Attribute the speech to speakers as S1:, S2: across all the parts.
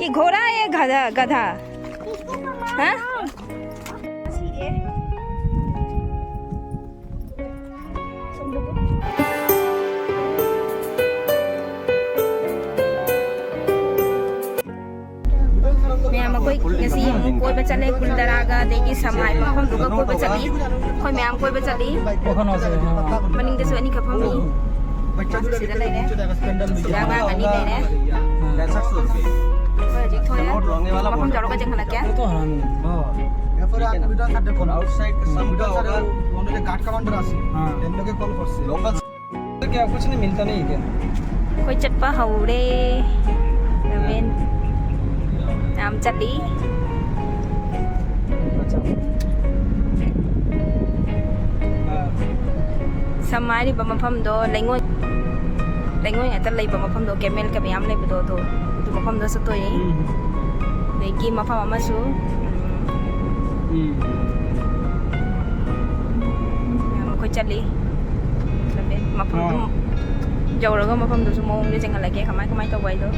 S1: ये घोड़ा है या गधा गधा हाँ मैम कोई ngasi कोई बच्चा ले कुलदरागा देखी समाय मफम दुगा कोई बच्चा ली कोई मैम कोई बच्चा ली मनिंग देसु अनि खफमी बच्चा सिदा ले ने सिदा गा गनी ले ने
S2: 65 रुपए
S1: जी थोड़ा
S2: नोट रोंगे वाला
S1: मफम जरो का जंगला क्या
S3: तो हम
S2: या फिर आप वीडियो काट दे आउटसाइड समुद्र होगा उन्होंने घाट कमांडर आसी
S3: हां
S2: इन लोग के कॉल करसे लोकल
S3: क्या कुछ नहीं मिलता नहीं क्या
S1: कोई चटपा हौरे रमेन नाम चली समारी बमफम दो लेंगो लेंगो या तल लेबा मफम दो केमेल का मैम लेबा दो तो मफम दो सतोय देगी मफम अमसु कोई चली लबे मफम जौरगा मफम दो मोंग दे जंगल लगे खमाय खमाय तो वाई दो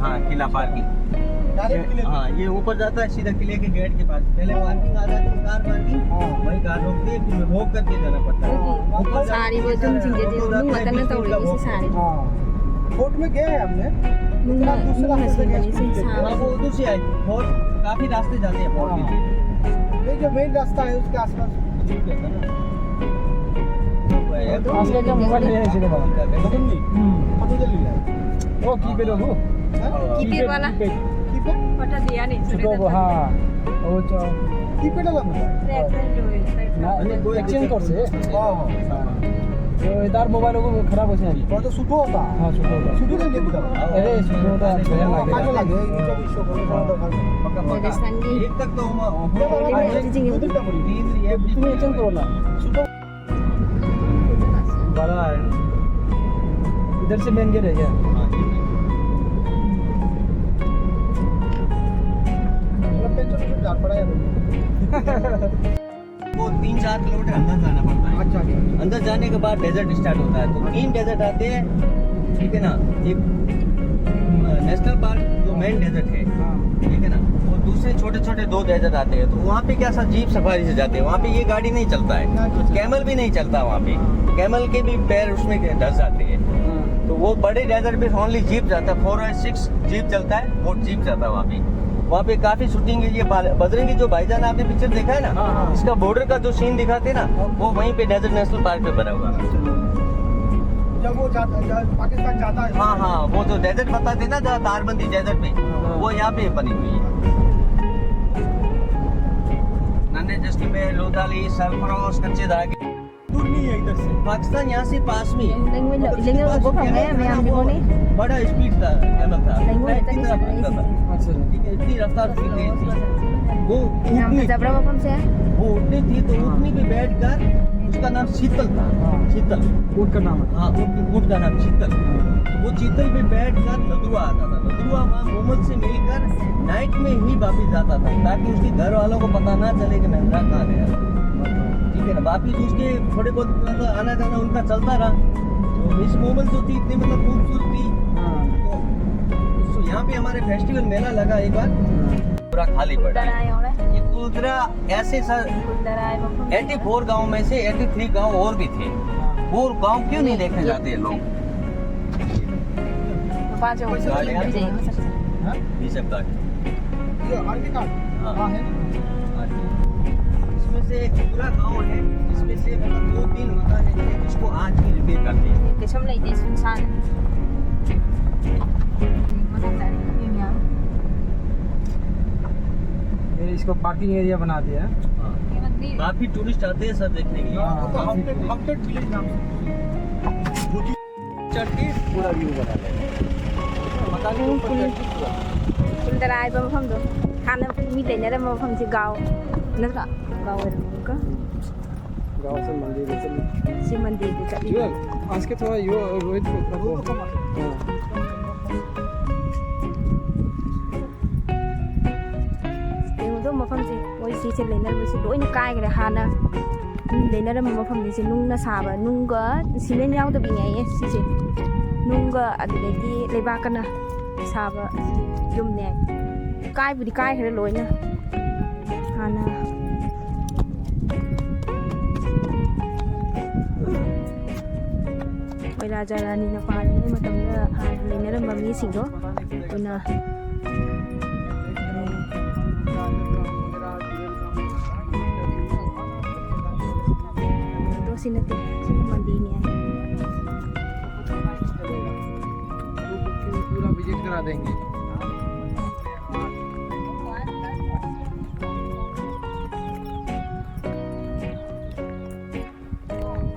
S2: हाँ किला पार्किंग हाँ ये ऊपर जाता है सीधा किले के गेट के पास पहले पार्किंग आ जाती है कार पार्किंग वही कार रोकती है फिर रोक करके जाना पड़ता है
S1: सारी वो तुम चीजें जो मुंह मतन तो रही है सारी
S2: फोर्ट में गए हैं हमने
S1: मुंह नसीब बनी से
S2: हाँ वो उधर से आई फोर्ट काफी रास्ते जाते हैं फोर्ट के ये जो मेन रास्ता है उसके आसपास ठीक है ना
S3: असले का मोबाइल ले सीधे बाहर
S2: लगन जी फोटो जल्दी ले
S3: वो की पे लोगो
S1: कीपे वाला
S2: कीपे
S1: पता दिया नहीं
S3: तो वो हां वो जो
S2: कीपे लगा मुझे
S3: ना एक्सचेंज कर से
S2: हां
S3: तो इधर मोबाइल को खराब हो जाए
S2: वो तो सुटो होता
S3: हां सुटो
S2: सुटो ले लेके जाओ
S3: अरे सुटो तो अच्छा
S2: काजो
S3: लगे
S2: लगे ये जो शो करो पक्का
S1: राजस्थान की
S2: एक तक तो हम
S3: तुम एक्सचेंज करो ना सुटो बड़ा है इधर से मेन गेट है क्या
S2: वो 3-4 किलोमीटर अंदर जाना पड़ता है अच्छा अंदर जाने के बाद डेजर्ट स्टार्ट होता है तो 3 डेजर्ट आते हैं ठीक है ना एक नेशनल पार्क जो मेन डेजर्ट है ठीक है ना और दूसरे छोटे छोटे 2 डेजर्ट आते हैं तो वहाँ पे क्या सा जीप सफारी से जाते हैं वहाँ पे ये गाड़ी नहीं चलता है कैमल भी नहीं चलता वहाँ पे कैमल के भी पैर उसमें धस जाते हैं तो वो बड़े डेजर्ट पे ओनली जीप जाता है 4 और 6 जीप चलता है वो जीप जाता है वहाँ पे काफी शूटिंग है ये बजरंगी जो भाईजान आपने पिक्चर देखा है ना इसका बॉर्डर का जो सीन दिखाते हैं ना वो वहीं पे डेजर्ट नेशनल पार्क पे बना हुआ है जब वो पाकिस्तान जाता है हाँ हाँ वो जो डेजर्ट बताते हैं ना जहाँ तारबंदी डेजर्ट में वो यहाँ पे बनी हुई है नन्हे जस्टी में लोधाली सरफरोश कच्चे धागे दूर नहीं है इधर से पाकिस्तान यहाँ से पास में है
S1: लेंगे वो फंगे मैं हम भी बोले
S2: बड़ा स्पीड था कैमल था
S3: अच्छा
S2: इतनी रफ्तार थी तेज थी वो
S1: नाम
S2: उठनी
S1: जबरा मफम से है
S2: वो उठनी थी तो उठनी पे बैठकर उसका नाम शीतल था शीतल
S3: ऊँट का नाम है
S2: हाँ ऊँट का नाम शीतल वो चीतल पे बैठकर लदरुआ आता था लदरुआ वहाँ मोहम्मद से मिलकर नाइट में ही वापिस जाता था ताकि उसके घर वालों को पता ना चले कि महिंद्रा कहाँ गया ठीक है ना वापिस उसके थोड़े बहुत मतलब आना जाना उनका चलता रहा तो इस मोहम्मद जो थी इतनी मतलब खूबसूरत थी तो यहाँ पे हमारे फेस्टिवल मेला लगा एक बार पूरा खाली पड़ा ये कुलदरा ऐसे सर 84 गांव में से 83 गांव और भी थे वो गांव क्यों नहीं देखने जाते हैं लोग ये सब कार्ड हाँ है इसमें से एक पूरा गांव है जिसमें से मतलब 2-3 मकान है जिसको आज भी रिपेयर करते हैं
S1: किस्म ले दे सुनसान
S3: ये इसको पार्किंग एरिया बना दिया है
S2: काफी टूरिस्ट आते हैं सब देखने के लिए चढ़ के पूरा व्यू बना लेते
S1: कुलदराय मफम दो खाना मी लेने मफम से गाँव नगा गाँव
S3: गांव से मंदिर से
S1: शिव मंदिर पे चली
S3: जो आज के थोड़ा यो रोहित को हाँ
S1: ꯌꯦꯡꯉꯨꯗꯣ ꯃꯐꯝꯁꯦ ꯃꯣꯏ ꯁꯤꯁꯦ ꯂꯩꯅꯔꯝꯕꯁꯦ ꯂꯣꯏꯅ ꯀꯥꯏꯈ꯭ꯔꯦ ꯍꯥꯟꯅ ꯂꯩꯅꯔꯝꯕ ꯃꯐꯝꯁꯦ ꯅꯨꯡꯅ ꯁꯥꯕ ꯅꯨꯡꯒ ꯁꯤꯃꯦꯟ ꯌꯥꯎꯗꯕꯤꯅꯦꯌꯦ ꯁꯤꯁꯦ ꯅꯨꯡꯒ ꯑꯗꯨꯗꯒꯤ ꯂꯩꯕꯥꯛꯀꯅ ꯁꯥꯕ ꯌꯨꯝꯅꯦ ꯀꯥꯏꯕꯨꯗꯤ ꯀꯥꯏꯈ꯭ꯔꯦ ꯂꯣꯏꯅ ꯍꯥꯟꯅ ꯃꯣꯏ ꯔꯥꯖꯥ ꯔꯥꯅꯤꯅ ꯄꯥꯜꯂꯤꯉꯩ ꯃꯇꯝꯗ ꯍꯥꯟꯅ ꯂꯩꯅꯔꯝꯕ ꯃꯤꯁꯤꯡꯗꯣ ꯑꯗꯨꯅ ꯁꯤ ꯅꯠꯇꯦ ꯁꯤꯅ ꯃꯟꯗꯤꯔꯅꯤ
S3: पूरा विजिट करा देंगे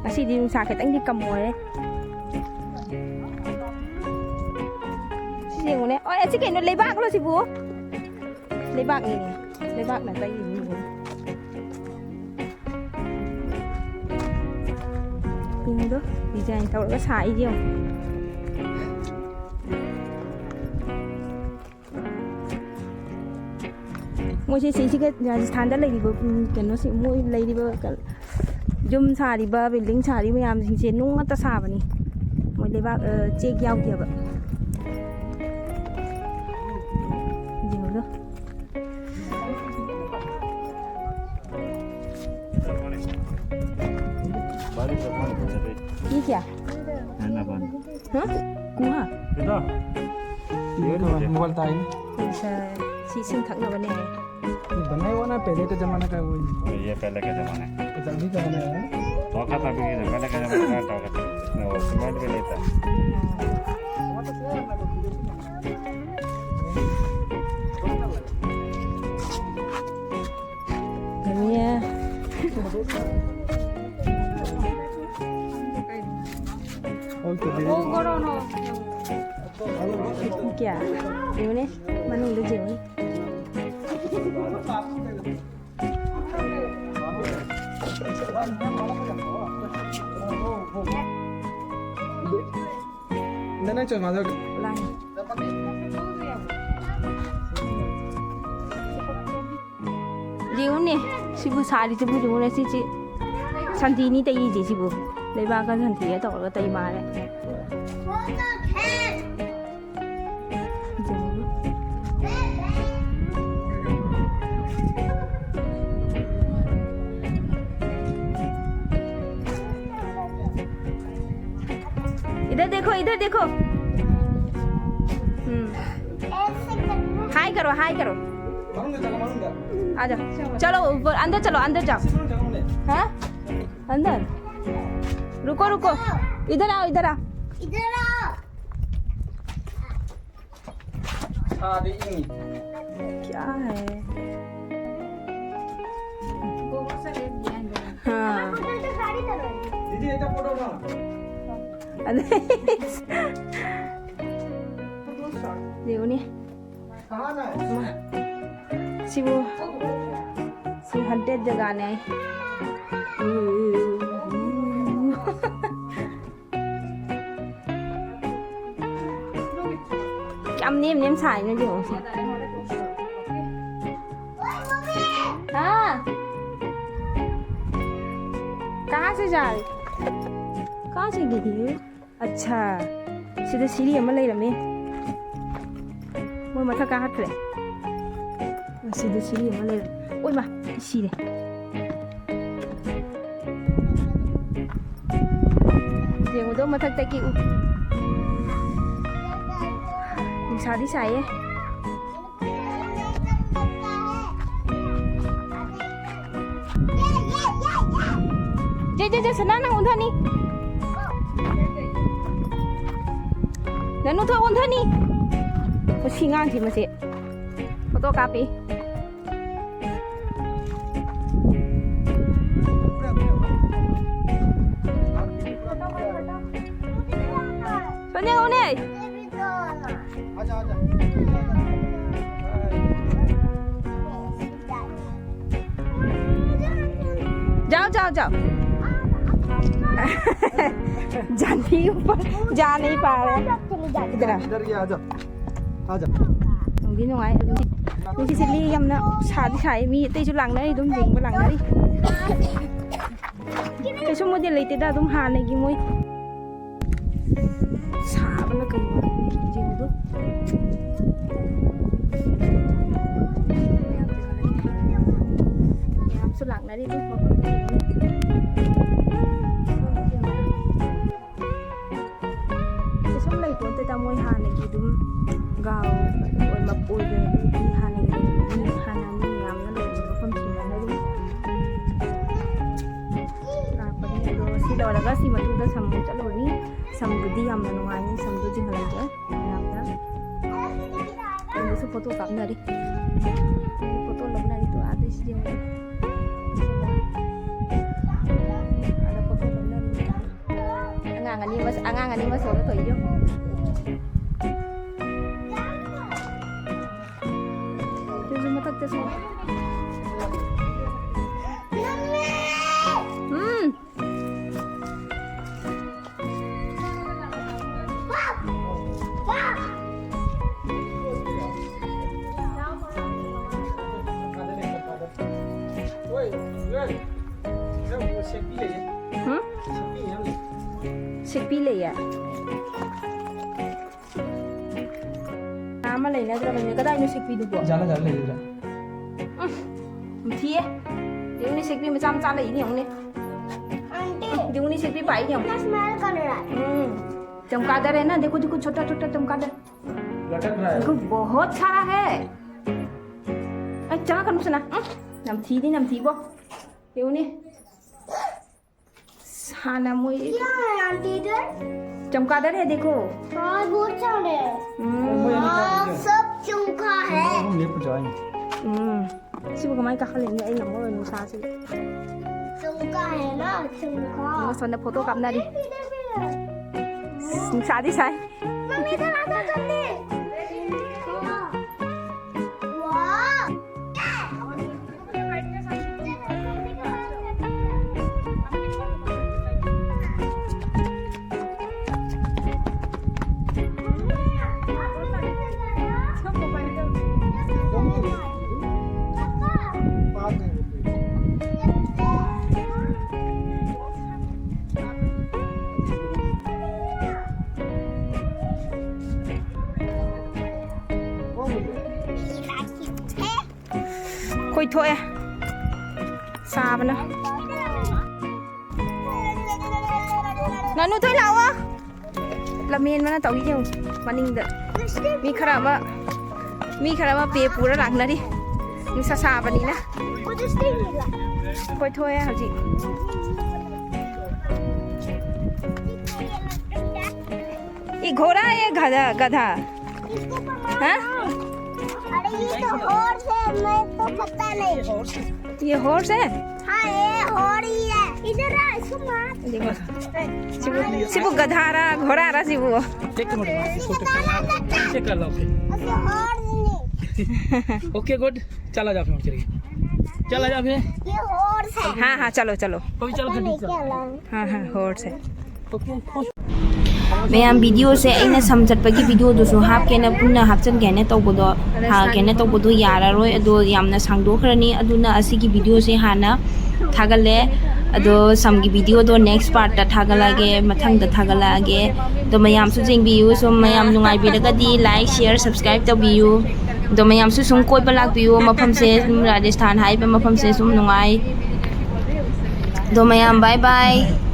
S1: ꯉꯁꯤꯗꯤ ꯅꯨꯡꯁꯥ ꯈꯤꯇꯪꯗꯤ ꯀꯝꯃꯣꯔꯦ ꯁꯤ ꯌꯦꯡꯉꯨꯅꯦ ꯑꯣ ꯑꯁꯤ ꯀꯩꯅꯣ ꯂꯩꯕꯥꯛꯂꯣ ꯁꯤꯕꯨ ꯂꯩꯕꯥꯛꯅꯤꯅꯦ ꯂꯩꯕꯥꯛꯅ ꯇꯩꯔꯤꯅꯤ ꯌꯦꯡꯉꯨꯗꯣ ꯗꯤꯖꯥꯏꯟ ꯇꯧꯔꯒ ꯁꯥꯏꯁꯦ ꯌꯦꯡꯉꯨ ꯃꯣꯏꯁꯦ ꯁꯤꯁꯤꯒ ꯔꯥꯖꯁꯊꯥꯟꯗ ꯂꯩꯔꯤꯕ ꯀꯩꯅꯣꯁꯤ ꯃꯣꯏ ꯂꯩꯔꯤꯕ ꯌꯨꯝ ꯁꯥꯔꯤꯕ ꯕꯤꯜꯗꯤꯡ ꯁꯥꯔꯤꯕ ꯃꯌꯥꯝꯁꯤꯡꯁꯦ ꯅꯨꯡ ꯉꯥꯛꯇ ꯁꯥꯕꯅꯤ ꯃꯣꯏ ꯂꯩꯕꯥꯛ ꯆꯦꯛ ꯌꯥꯎꯗꯦꯕ ꯌꯦꯡꯉꯨꯗꯣ ये क्या हाँ कुआं
S3: मोबाइल टाइम
S1: अच्छा शीशम थकनबने है
S3: बनाया हुआ ना पहले के जमाने का वो
S2: ये पहले के जमाने
S3: अभी का बनाया है
S2: धोखा था भी पहले के जमाने का धोखा था वो सीमेंट भी लेता
S1: ये क्या ये ने मनु ले जे
S3: नहीं चल माधव
S1: लाइन जिउने सिबु सारी सिबु जिउने सिची संतीनी तई जी सिबु लेबा का संती है तौर तई मारे इधर देखो इधर देखो हाय करो आ जाओ चलो ऊपर अंदर जाओ हाँ अंदर रुको इधर आओ क्या है हाँ
S3: दीदी एक फोटो उठा
S1: Ini sibu si haunted jaga ne Chăm niêm xài nữa chứ à कहाँ से जा रही कहाँ से गिरी अच्छा सीधे सीढ़ी हम ले रहे मैं मथा कहाँ खड़े सीधे सीढ़ी हम ले रहे ओए माँ सीधे देखो तो मथा तक की शादी से आए जे सनाना उधर नहीं ननु तो उधर नहीं वो सिंगान थी मुझे फोटो कॉपी सोने उन्हें
S3: आजा
S1: जाओ जानी ऊपर जा नहीं पा रहे इधर
S3: इधर ये आजा आजा
S1: तंगी नुंगाई नुंगी सिली यमना सादी साई मी तेजु लांगनारी दुम जिंगबा लांगनारी तेसु मोदे लेतेदा दुम हानेगी मोय साबना कइबा जिंगदो सु लांगनारी दुमแต่มวยหาในกีดุมกาววันมาปุยเลยหาในกีหานามีงามนั่นเลยแล้วคนขี่มันได้ดุรากประเดี๋ยวสิเราแล้วก็สิมาดูแต่สมุนจะโหลนี่สมุนดียำมันวายนี่สมุนจริงอะไรเจ้าน้ำนะเป็นสุดโฟโต้กับนาดิโฟโต้ลงนาดิตัวอาร์ติสต์เดียวada foto longนาดิangang ani mas solo toy yo Mata semua. Sekpile ya. Nama lainnya tu namanya kata ini sekpi tu buat.
S3: Jalan jalan lagi.
S1: Thiê điều này xịt mà chăm chăm là ý nhỉ ông này điều này xịt bảy nhỉ चमगादड़ है ना देखो देखो छोटा छोटा चमगादड़
S3: लटक रहा है
S1: देखो बहुत सारा है चला कर मुझसे ना नम थी बो điều này साना मुई
S4: क्या है आंटी इधर
S1: चमगादड़ है देखो
S4: हाँ बहुत सारे सब चमका है
S3: हम लेप जाएंगे
S1: siapa kemarin kakak lihat ini yang mau nusa sih
S4: चमका है ना चमका
S1: mau soalnya foto kamu tadi nusa di saya
S4: mummy इधर आ जा जल्दी वाह
S1: Khôi thôi à xa bên đó nó nuôi thôi lâu á là miền mà nó tàu gì mà ninh được mi khara mà bê pura lặng nó đi mi xa xa bên đi nè khôi thôi à hả chị ये घोड़ा है ये गधा हाँ
S4: अरे ये तो horse है मैं तो पता नहीं
S1: ये हॉर्स है
S4: हाँ ये हॉर्स ही है इधर आ इसको मार
S1: देखो सिर्फ गधा रहा घोड़ा रहा सिर्फ वो
S3: चेक कर लो
S4: ऐसे हॉर्स नहीं
S3: ओके गुड चला जा फिर चलिए चला जा फिर
S4: ये हॉर्स है
S1: हाँ हाँ चलो चलो
S3: अभी चल गड्डी चल
S1: हाँ हाँ हॉर्स है
S3: ओके
S1: मैम वीडियो से अगर सम चटपगी वीडियो दुसु हापकेना पुन्ना हापचन गेने तौबदो हा गेने तौबदो यारारोय अदो यामना सांगदोखरनी अदुना असिगी वीडियो से हाना थागले अदो समगी वीडियो दो नेक्स्ट पार्ट ता थागलागे मथंग दा थागलागे दो मयाम सु जेंबियु सो मयाम नुंगाई बिरगदी लाइक शेयर सब्सक्राइब तबियु दो मयाम सु सुम कोइ बलाक बियु मफम से राजस्थान हाइबे मफम से सुम नुंगाई दो मयाम बाय बाय